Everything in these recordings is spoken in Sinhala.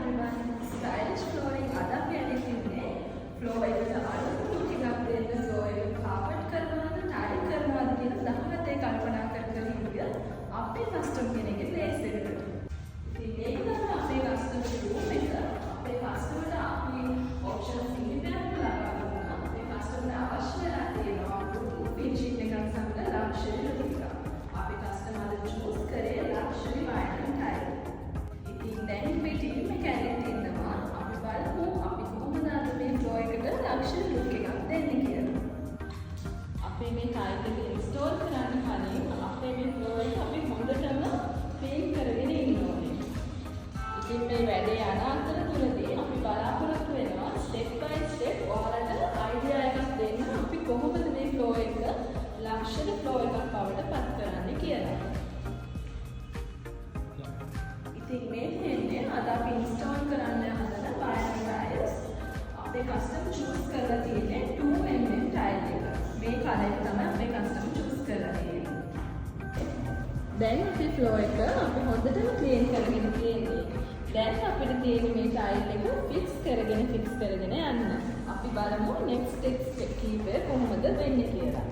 everyone. Stylish flooring අද අපි අනිතින්නේ floor එකට අලුත් ටිකක් දෙන්න floor එක carpet කරනවද tile කරනවද කියන 17 කල්පනා කර කර හිටිය අපේ කස්ටමර් කෙනෙක්ගේ ප්ලේස් එකට. ඉතින් ඒක තමයි අපේ කස්ටමර් room එක. අපේ කස්ටමර්ට අපි options ඉලිපයක් ලබා දුන්නා. අපේ කස්ටමර්ට අවශ්‍ය වෙලා තියෙනවා finishing එකක් සමග luxury look එක. අපේ කස්ටමර්ට choose කරේ luxury vinyl tile. දැන් මේ ටීම් එක ඇවිත් ඉන්නවා අපි බලමු අපි කොහොමද අද මේ ෆ්ලෝ එකට ලක්ෂණ ලුක් එකක් දෙන්නේ කියලා. අපේ මේ ටයිල් එක ඉන්ස්ටෝල් කරන්න කලින් අපේ මේ ෆ්ලෝ එක අපි හොඳටම ක්ලීන් කරගෙන ඉන්න ඕනේ. ඉතින් මේ වැඩේ යන අතරතුරදී අපි බලාපොරොත්තු වෙනවා ස්ටෙප් බයි ස්ටෙප් ඔයාලට අයිඩියා එකක් දෙන්න අපි කොහොමද මේ ෆ්ලෝ එක ලක්ෂණ ෆ්ලෝ එකක් බවට පත් කරන්නේ කියලා. ඉතින් මේ දෙන්නේ අද අපි ඉන්ස්ටෝල් කරන්න හදන vinyl tiles. අපේ කස්ටමර් choose කරලා තියෙන්නේ 2mm tile එක. මේ කලර් එක තමයි අපේ කස්ටමර් choose කරලා තියෙන්නේ. දැන් අපේ floor එක අපි හොඳටම clean කරගෙන තියෙන්නේ. දැන් අපිට තියෙන්නේ මේ tile එක fix කරගෙන යන්න. අපි බලමු next steps කීපය කොහොමද වෙන්නේ කියලා.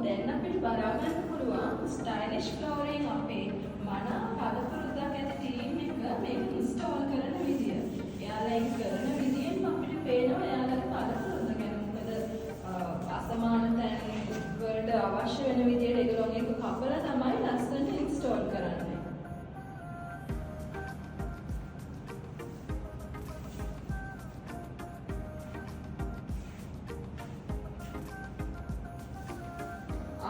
දැන් අපිට බලා ගන්න පුළුවන් ස්ටයිලිෂ් ෆ්ලෝරින් අපේ මනා පළපුරුද්දක් ඇති ටීම් එක මේක ඉන්ස්ටෝල් කරන විදිය. එයාලා ඒක කරන විදියෙන් අපිට පේනවා එයාලගේ පළපුරුද්ද ගැන. මොකද අසමාන තැන් වලට අවශ්‍ය වෙන විදියට ඒගොල්ලෝ ඒක කපලා තමයි ලස්සනට ඉන්ස්ටෝල් කරන්නේ.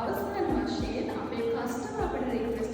අවසාන වශයෙන් අපේ කස්ටමර් අපිට රික්වෙස්ට්